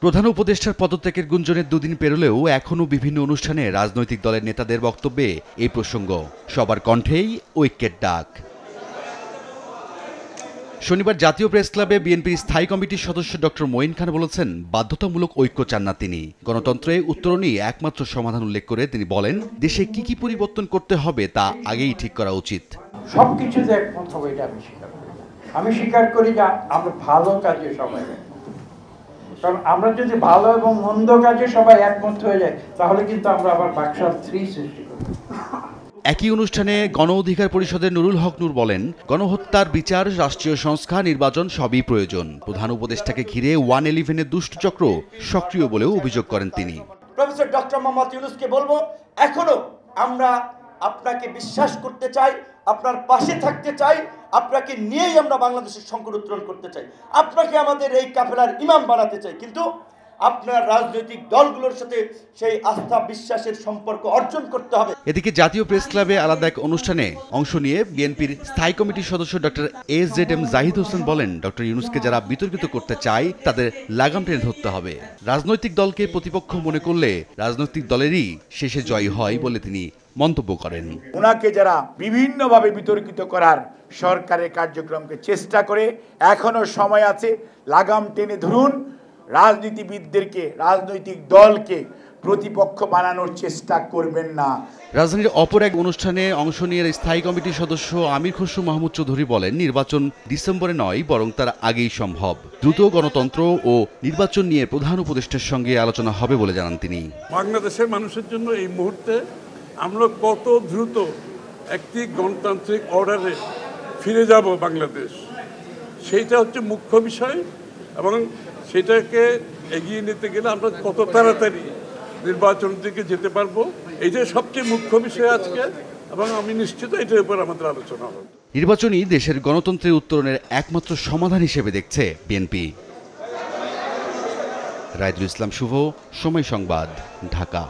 প্রধান উপদেষ্টার পদত্যাগের গুঞ্জনের দুদিন পেরোলেও এখনও বিভিন্ন অনুষ্ঠানে রাজনৈতিক দলের নেতাদের বক্তব্যে এই প্রসঙ্গ, সবার কণ্ঠেই ঐক্যের ডাক। শনিবার জাতীয় প্রেস ক্লাবে বিএনপির স্থায়ী কমিটির সদস্য ডক্টর মঈন খান বলেছেন, বাধ্যতামূলক ঐক্য চান না তিনি। গণতন্ত্রে উত্তরণই একমাত্র সমাধান উল্লেখ করে তিনি বলেন, দেশে কি কি পরিবর্তন করতে হবে তা আগেই ঠিক করা উচিত। সবকিছু যে একমত হবে এটা আমি স্বীকার করি যে আমরা ভালো কাজে সবাই, কারণ আমরা যদি ভালো এবং মন্দ কাজে সবাই একমত হয়ে যায় তাহলে কিন্তু আমরা আবার বাকশাল 3 সৃষ্টি করি। একই অনুষ্ঠানে গণ অধিকার পরিষদের নুরুল হক নূর বলেন, গণহত্যার বিচার, রাষ্ট্রীয় সংস্কার, নির্বাচন সবই প্রয়োজন। প্রধান উপদেষ্টাকে ঘিরে 111-এর দুষ্টচক্র সক্রিয় বলেও অভিযোগ করেন তিনি। প্রফেসর ডক্টর মোহাম্মদ ইউনূসকে বলবো, এখনো আমরা আপনাকে বিশ্বাস করতে চাই, আপনার পাশে থাকতে চাই, আপনাকে নিয়েই আমরা বাংলাদেশের সংকট উত্তরণ করতে চাই, আপনাকে আমাদের এই কাফেলার ইমাম বানাতে চাই, কিন্তু আপনার রাজনৈতিক দলগুলোর সাথে সেই আস্থা বিশ্বাসের সম্পর্ক অর্জন করতে হবে। এদিকে জাতীয় প্রেস ক্লাবে আলাদা এক অনুষ্ঠানে অংশ নিয়ে বিএনপির স্থায়ী কমিটির সদস্য ডক্টর এস.জেড.এম. জাহিদ হোসেন বলেন, ডক্টর ইউনূসকে যারা বিতর্কিত করতে চায় তাদের লাগাম টেনে ধরতে হবে। রাজনৈতিক দলকে প্রতিপক্ষ মনে করলে রাজনৈতিক দলেরই শেষে জয় হয় বলে তিনি মন্তব্য করেন। ওনাকে যারা বিভিন্নভাবে বিতর্কিত করার সরকারের কার্যক্রমকে চেষ্টা করে, এখনো সময় আছে, লাগাম টেনে ধরুন। রাজনীতিবিদদেরকে, রাজনৈতিক দলকে প্রতিপক্ষ বানানোর চেষ্টা করবেন না। রাজধানীর অপর এক অনুষ্ঠানে অংশ নিয়ে স্থায়ী কমিটির সদস্য আমির খসরু মাহমুদ চৌধুরী বলেন, নির্বাচন ডিসেম্বরে নয় বরং তার আগেই সম্ভব। দ্রুত গণতন্ত্র ও নির্বাচন নিয়ে প্রধান উপদেষ্টার সঙ্গে আলোচনা হবে বলে জানান তিনি। বাংলাদেশের মানুষের জন্য এই মুহূর্তে আমরা কত দ্রুত একটি গণতান্ত্রিক অর্ডারে ফিরে যাব বাংলাদেশ, সেইটা হচ্ছে মুখ্য বিষয়, এবং সেটাকে এগিয়ে নিতে গেলে আমরা কত তাড়াতাড়ি নির্বাচন দিকে যেতে পারবো, এইটাই সবচেয়ে মুখ্য বিষয় আজকে, এবং আমি নিশ্চিত এটার উপর আমাদের আলোচনা হবে। নির্বাচনই দেশের গণতন্ত্রের উত্তরণের একমাত্র সমাধান হিসেবে দেখছে বিএনপি। রায়দুল ইসলাম শুভ, সময় সংবাদ, ঢাকা।